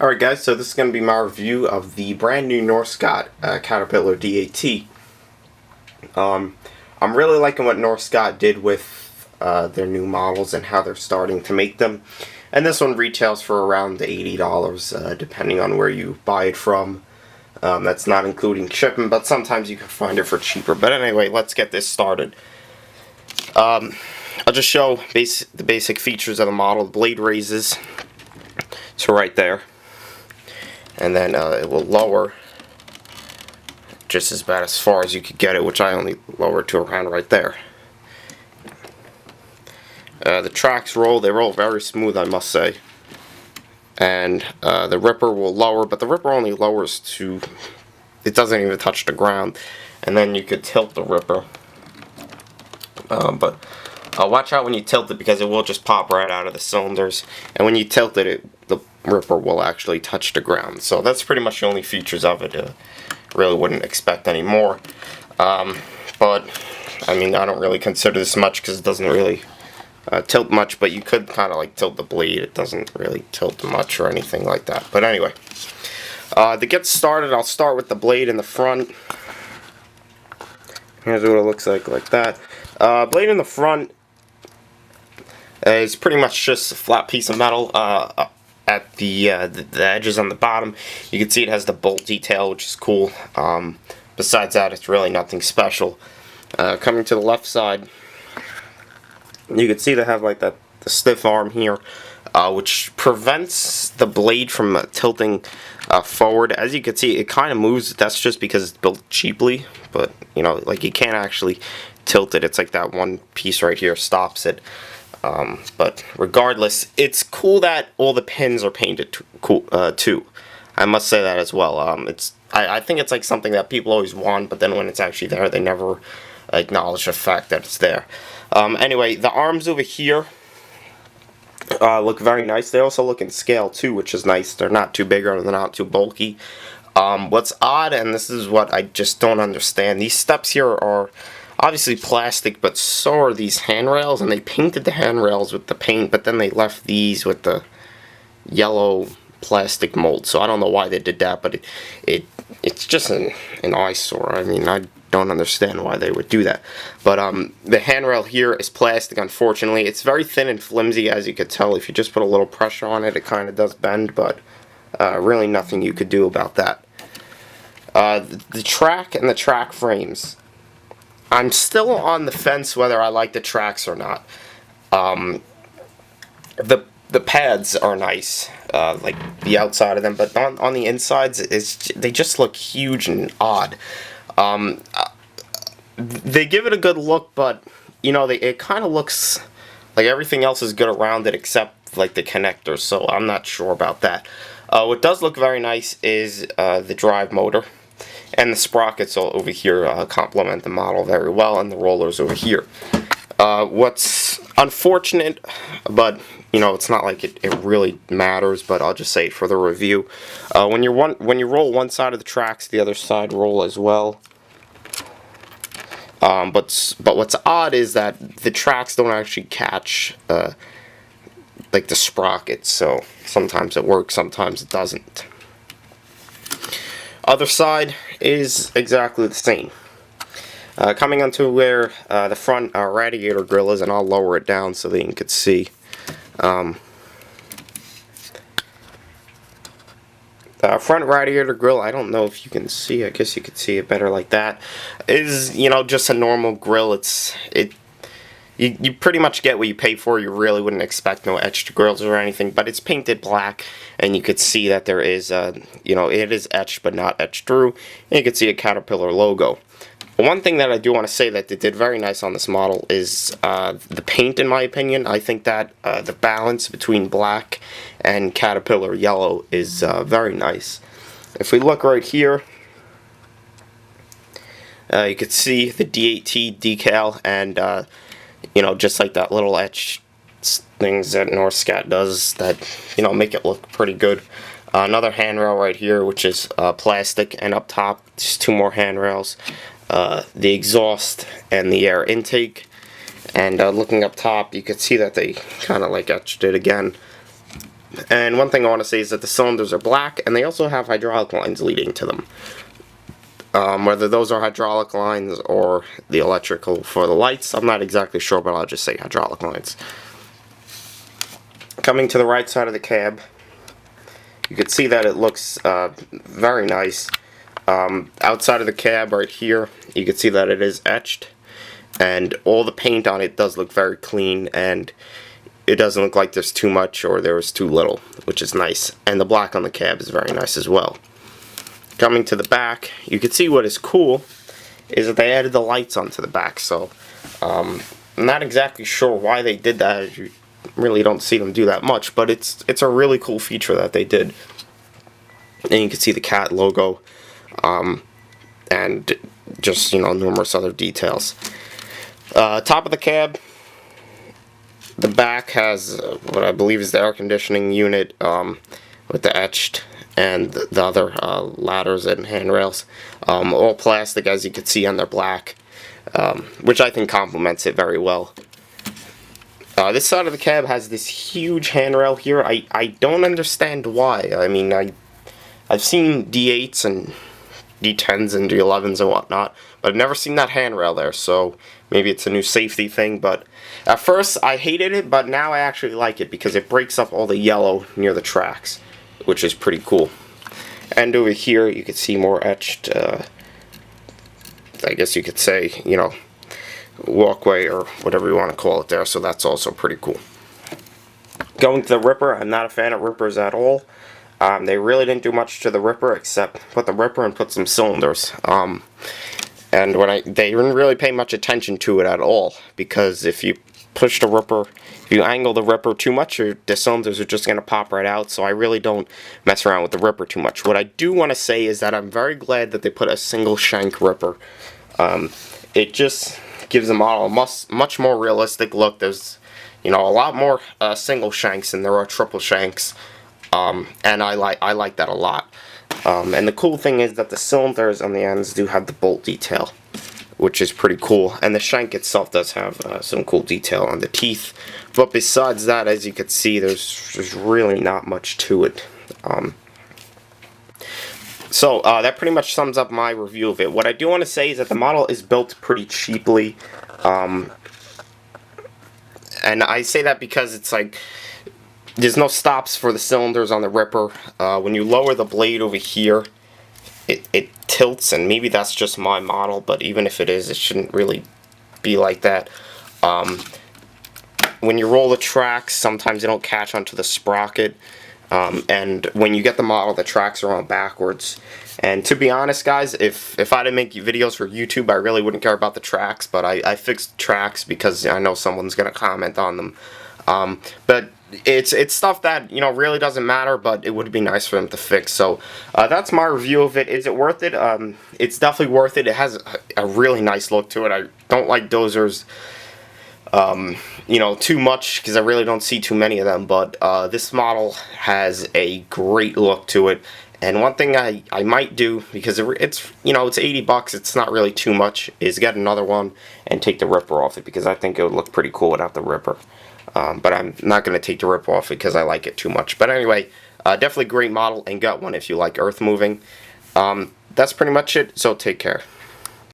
Alright guys, so this is going to be my review of the brand new Norscot Caterpillar D8T. I'm really liking what Norscot did with their new models and how they're starting to make them. And this one retails for around $80 depending on where you buy it from. That's not including shipping, but sometimes you can find it for cheaper. But anyway, let's get this started. I'll just show the basic features of the model. The blade raises to right there. And then it will lower just as bad as far as you could get it, which I only lowered to around right there. The tracks roll, they roll very smooth, I must say. And the ripper will lower, but the ripper only lowers to, it doesn't even touch the ground. And then you could tilt the ripper. But watch out when you tilt it, because it will just pop right out of the cylinders. And when you tilt it, the ripper will actually touch the ground. So that's pretty much the only features of it. Really wouldn't expect any more. But I mean, I don't really consider this much because it doesn't really tilt much. But you could kind of like tilt the blade. It doesn't really tilt much or anything like that. But anyway, to get started, I'll start with the blade in the front. Here's what it looks like that. Blade in the front is pretty much just a flat piece of metal. At the edges on the bottom, you can see it has the bolt detail, which is cool. Besides that, it's really nothing special. Coming to the left side, you can see they have like the stiff arm here, which prevents the blade from tilting forward. As you can see, it kind of moves. That's just because it's built cheaply, but you know, like you can't actually tilt it. It's like that one piece right here stops it. But regardless, it's cool that all the pins are painted too. I must say that as well. I think it's like something that people always want, but then when it's actually there, they never acknowledge the fact that it's there. Anyway, the arms over here look very nice. They also look in scale too, which is nice. They're not too big or they're not too bulky. What's odd, and this is what I just don't understand, these steps here are obviously plastic, but so are these handrails, and they painted the handrails with the paint, but then they left these with the yellow plastic mold. So I don't know why they did that, but it's just an eyesore. I mean, I don't understand why they would do that. But the handrail here is plastic, unfortunately. It's very thin and flimsy, as you could tell. If you just put a little pressure on it, it kind of does bend, but really nothing you could do about that. The track and the track frames, I'm still on the fence whether I like the tracks or not. The pads are nice, like the outside of them, but on the insides, they just look huge and odd. They give it a good look, but you know, it kind of looks like everything else is good around it except like the connectors. So I'm not sure about that. What does look very nice is the drive motor. And the sprockets all over here complement the model very well, and the rollers over here. What's unfortunate, but you know, it's not like it really matters, but I'll just say it for the review. When you roll one side of the tracks, the other side roll as well. But what's odd is that the tracks don't actually catch like the sprockets. So sometimes it works, sometimes it doesn't. Other side is exactly the same. Coming onto where the front radiator grill is, and I'll lower it down so that you can see. Front radiator grill, I don't know if you can see, I guess you could see it better like that, is, you know, just a normal grill. You pretty much get what you pay for. You really wouldn't expect no etched grills or anything, but it's painted black, and you could see that there is, you know, it is etched but not etched through, and you can see a Caterpillar logo. One thing that I do want to say that they did very nice on this model is the paint, in my opinion. I think that the balance between black and Caterpillar yellow is very nice. If we look right here, you can see the D8T decal, and you know, just like that little etch things that Norscot does that, you know, make it look pretty good. Another handrail right here, which is plastic, and up top, just two more handrails. The exhaust and the air intake. And looking up top, you can see that they kind of like etched it again. And one thing I want to say is that the cylinders are black, and they also have hydraulic lines leading to them. Whether those are hydraulic lines or the electrical for the lights, I'm not exactly sure, but I'll just say hydraulic lines. Coming to the right side of the cab, you can see that it looks very nice. Outside of the cab right here, you can see that it is etched, and all the paint on it does look very clean, and it doesn't look like there's too much or there was too little, which is nice. And the black on the cab is very nice as well. Coming to the back, you can see what is cool is that they added the lights onto the back. So I'm not exactly sure why they did that. You really don't see them do that much, but it's a really cool feature that they did. And you can see the cat logo, and just, you know, numerous other details. Top of the cab, the back has what I believe is the air conditioning unit, with the etched and the other ladders and handrails, all plastic, as you can see, and they're black, which I think complements it very well. This side of the cab has this huge handrail here. I don't understand why. I mean, I've seen D8s and D10s and D11s and whatnot, but I've never seen that handrail there, so maybe it's a new safety thing. But at first I hated it, but now I actually like it because it breaks up all the yellow near the tracks, which is pretty cool. And over here you can see more etched, I guess you could say, you know, walkway or whatever you want to call it there, so that's also pretty cool. Going to the Ripper, I'm not a fan of Rippers at all. They really didn't do much to the Ripper except put the Ripper and put some cylinders. And they didn't really pay much attention to it at all, because if you push the Ripper, if you angle the Ripper too much, the cylinders are just going to pop right out, so I really don't mess around with the Ripper too much. What I do want to say is that I'm very glad that they put a single shank Ripper. It just gives the model a much more realistic look. There's, you know, a lot more single shanks than there are triple shanks, and I like that a lot. And the cool thing is that the cylinders on the ends do have the bolt detail, which is pretty cool, and the shank itself does have some cool detail on the teeth. But besides that, as you can see, there's really not much to it. So that pretty much sums up my review of it. What I do want to say is that the model is built pretty cheaply, and I say that because it's like there's no stops for the cylinders on the Ripper. When you lower the blade over here, it tilts, and maybe that's just my model, but even if it is, it shouldn't really be like that. When you roll the tracks, sometimes they don't catch onto the sprocket. And when you get the model, the tracks are on backwards. And to be honest, guys, if I didn't make videos for YouTube, I really wouldn't care about the tracks, but I fixed tracks because I know someone's going to comment on them. But it's stuff that, you know, really doesn't matter, but it would be nice for them to fix. So that's my review of it. Is it worth it? It's definitely worth it. It has a really nice look to it. I don't like dozers, you know, too much, because I really don't see too many of them, but this model has a great look to it. And one thing I might do, because it's, you know, it's 80 bucks, it's not really too much, is get another one and take the Ripper off it, because I think it would look pretty cool without the Ripper. But I'm not going to take the Ripper off it because I like it too much. But anyway, definitely great model, and got one if you like earth moving. That's pretty much it, so take care.